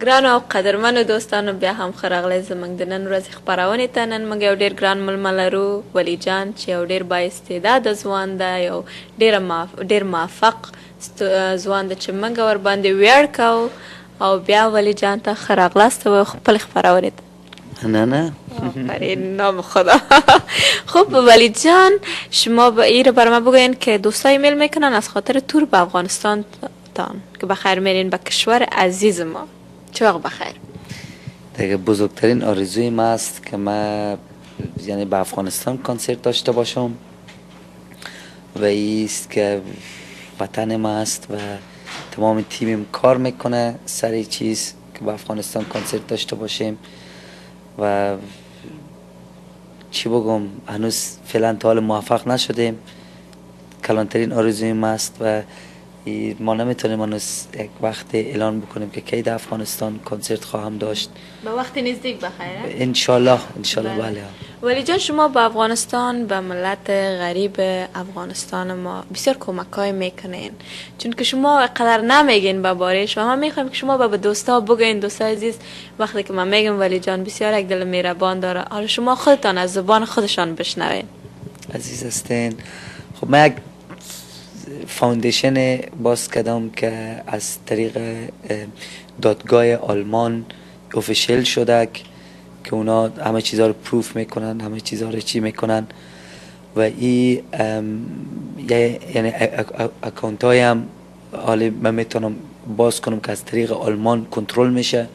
ګران او قدرمنو دوستانو بیا هم ښه راغلی زموږ د نن ورځې خپرونې ته. نن موږ یو ډېر ګران مېلمه لرو، ولی جان چې یو ډېر بااستعداده ځوان ده، یو ډېر موفق ځوان ده چې موږ ورباندې ویاړ کوو. او بیا ولی جان ته ښه راغلاست و خپل خپرونې ته. نه آفرین، نام خدا. خب ولی جان، شما این رو بر ما بگوین که دوستای میل میکنن از خاطر تور به افغانستان تان که بخیر میرین به کشور عزیز ما. چه وقت بخیر؟ دیگه بزرگترین آرزوی ما است که ما یعنی به افغانستان کنسرت داشته باشم و ایست که وطن ما است و تمام تیمم کار میکنه سر چیز که به افغانستان کنسرت داشته باشیم. و چی بگم، هنوز فعلا تا حال موفق نشدیم. کلانترین آرزوی ما است و ما نمیتونیم هنوز یک وقت اعلان بکنیم که کی در افغانستان کنسرت خواهم داشت. به وقت نزدیک بخیره؟ انشالله بله. ولی جان، شما به افغانستان، به ملت غریب افغانستان ما بسیار کمکای میکنین، چون که شما قدر نمیگین به بارش و ما میخوایم که شما به دوستا بگین. دوستا عزیز، وقتی که ما میگم ولی جان بسیار یک دل مهربان داره، حالا شما خودتان از زبان خودشان بشنوین. عزیز هستین. خب من یک فاوندیشن باز کردم که از طریق دادگاه آلمان اوفیشیل شده که اونا همه چیزها رو پروف میکنن، همه چیزها رو چی میکنن و این یعنی اکانت هایم حالا من میتونم باز کنم که از طریق آلمان کنترل میشه.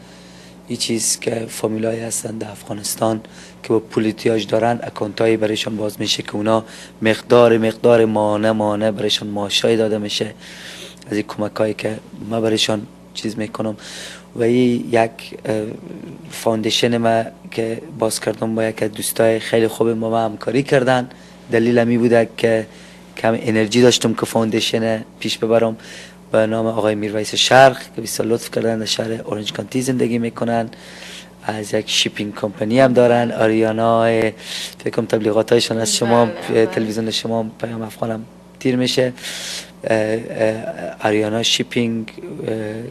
این چیز که فامیلای هستن در افغانستان که با پول احتیاج دارن، اکانت هایی برایشان باز میشه که اونا مقدار ماهانه برایشان معاشای داده میشه از این کمک هایی که ما برایشان چیز میکنم. و این یک فاوندیشن ما که باز کردم با یک دوستای خیلی خوب با ما همکاری کردن. دلیل همی بوده که کم انرژی داشتم که فاوندیشن پیش ببرم. به نام آقای میرویس شرق که بسیار لطف کردن، در شهر اورنج کانتی زندگی میکنن. از یک شیپینگ کمپانی هم دارن، آریانا. فکر کنم تبلیغاتایشون از شما تلویزیون شما پیام افغانم تیر میشه. آریانا شیپینگ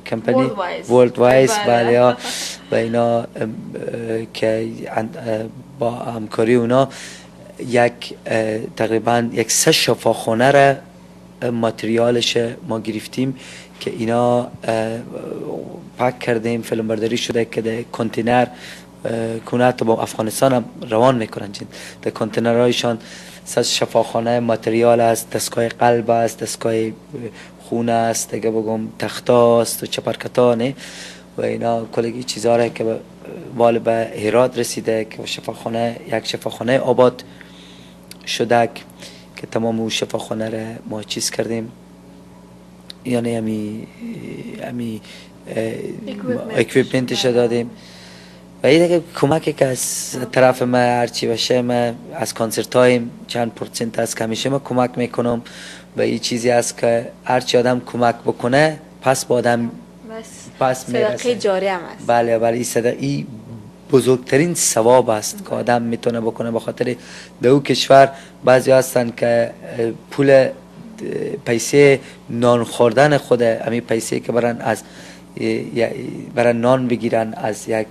کمپانی ورلد وایز بله. و اینا که با همکاری اونا تقریبا یک 3 شفاخانه را ماتریالش ما گرفتیم که اینا پاک کردیم، فیلم برداری شده که در کنتینر کنه تا با افغانستان هم روان میکنن. در کنتینرهایشان 3 شفاخانه ماتریال است، دستگاه قلب است، دستگاه خون است، دیگه بگم تختا است و چپرکتانه و اینا کلی چیزا را که وال به هرات رسیده که یک شفاخانه آباد شده که تمام اون شفاخانه را ما چیز کردیم، یعنی همی اکویپمنتش دادیم. و این دیگه کمکی که از طرف ما هرچی باشه، ما از کنسرت هایم چند پرسنت از کمیشه ما کمک میکنم و این چیزی است که هرچی آدم کمک بکنه پس با آدم پس میرسه. صدقه جاری هم است. بله این صدقه بزرگترین ثواب است که آدم میتونه بکنه. به خاطر در او کشور بعضی هستن که پول پیسه نان خوردن خود، همین پیسه که برن نان بگیرن از یک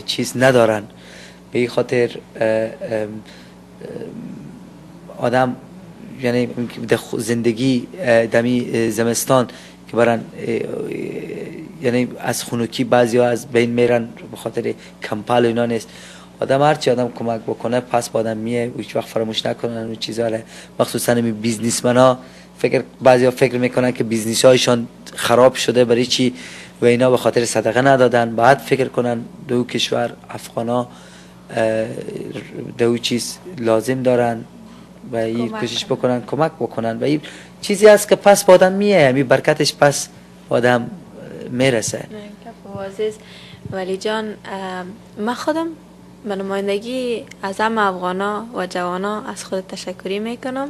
چیز ندارن. به این خاطر آدم یعنی زندگی دمی زمستان که برن یعنی از خنوکی بعضی ها از بین میرن به خاطر کمپال اینا نیست. آدم هرچی آدم کمک بکنه پس با آدم میه و هیچ وقت فراموش نکنن اون چیزا رو. مخصوصا می بیزنسمن ها بعضی ها فکر میکنن که بیزنس هایشان خراب شده برای چی و اینا به خاطر صدقه ندادن. بعد فکر کنن دو کشور افغانا دو چیز لازم دارن و این کوشش بکنن کمک بکنن و این چیزی است که پس با آدم میه، همین برکتش پس با آدم میرسه. عزیز ولی جان، من خودم به نمایندگی از همه افغانا و جوانا از خود تشکری میکنم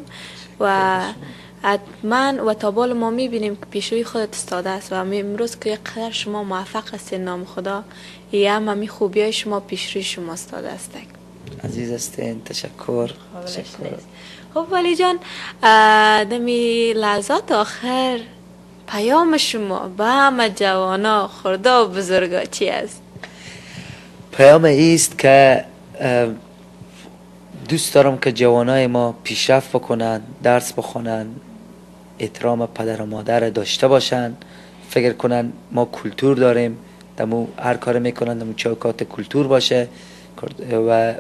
و من و تابال ما میبینیم که پیشوی خودت استاده است و امروز که یک قدر شما موفق هستین نام خدا، یه همه خوبی های شما پیشروی شما استاده است. عزیز هستین، تشکر. خب ولی جان، دمی لحظات آخر پیام شما به همه جوانا خرده و بزرگا چی است؟ پیام ایست که دوست دارم که جوانای ما پیشرفت بکنن، درس بخونن، احترام پدر و مادر داشته باشن، فکر کنن ما کلتور داریم، دمو هر کار میکنن دمو چوکات کلتور باشه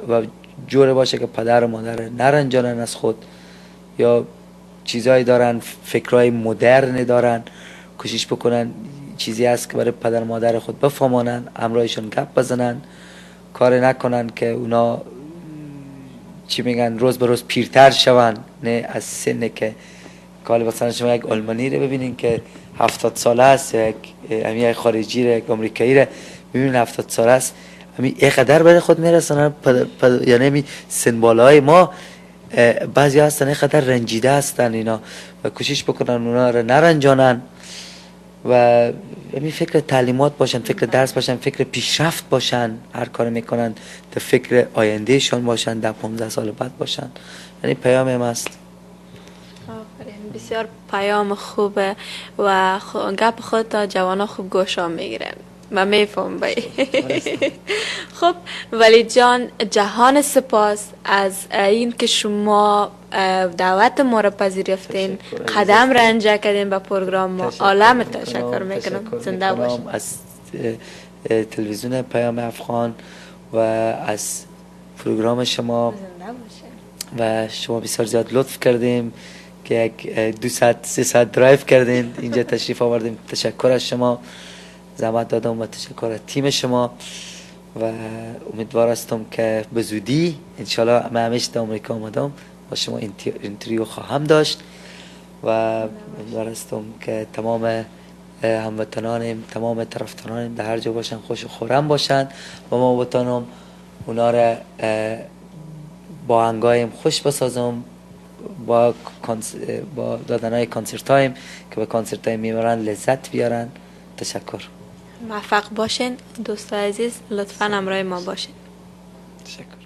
و جوره باشه که پدر و مادر نرنجانن از خود، یا چیزایی دارن، فکرای مدرن دارن، کوشش بکنن چیزی هست که برای پدر و مادر خود بفهمانن، همراهشون گپ بزنن، کار نکنن که اونا چی میگن روز به روز پیرتر شون، نه از سن که کال مثلا شما یک آلمانی رو ببینین که 70 ساله است، یک خارجی رو، یک آمریکایی رو ببینین 70 ساله است، همین اینقدر برای خود میرسن، یعنی همین سن بالای ما بعضی هستن اینقدر رنجیده هستن اینا و کوشش بکنن اونا رو نرنجانن و همین فکر تعلیمات باشن، فکر درس باشن، فکر پیشرفت باشن، هر کار میکنن تا فکر آیندهشان باشن، در 15 سال بعد باشن. یعنی پیام هم است. آفرین، بسیار پیام خوبه و گپ خود تا جوانا خوب گوشا میگیرن. من میفهم بایی. خب ولی جان، جهان سپاس از این که شما دعوت ما را پذیرفتین، قدم رنجه کردین به پروگرام ما. عالم تشکر میکنم. زنده باشین. از تلویزیون پیام افغان و از پروگرام شما و شما بسیار زیاد لطف کردیم که یک 2 ساعت 3 ساعت درایو کردین اینجا تشریف آوردیم. تشکر از شما، زحمت دادم و تشکر از تیم شما و امیدوار هستم که به زودی انشالله من همیشه در امریکا آمدم با شما اینترویو خواهم داشت و امیدوار هستم که تمام هموطنانم، تمام طرفدارانم در هر جا باشن خوش و خورم باشن و ما بتونم اونا را با آهنگایم خوش بسازم، با دادنهای کنسرت هایم که به کنسرت هایم میبرن لذت بیارن. تشکر. موفق باشین دوست عزیز، لطفاً همراه ما باشین. تشکر.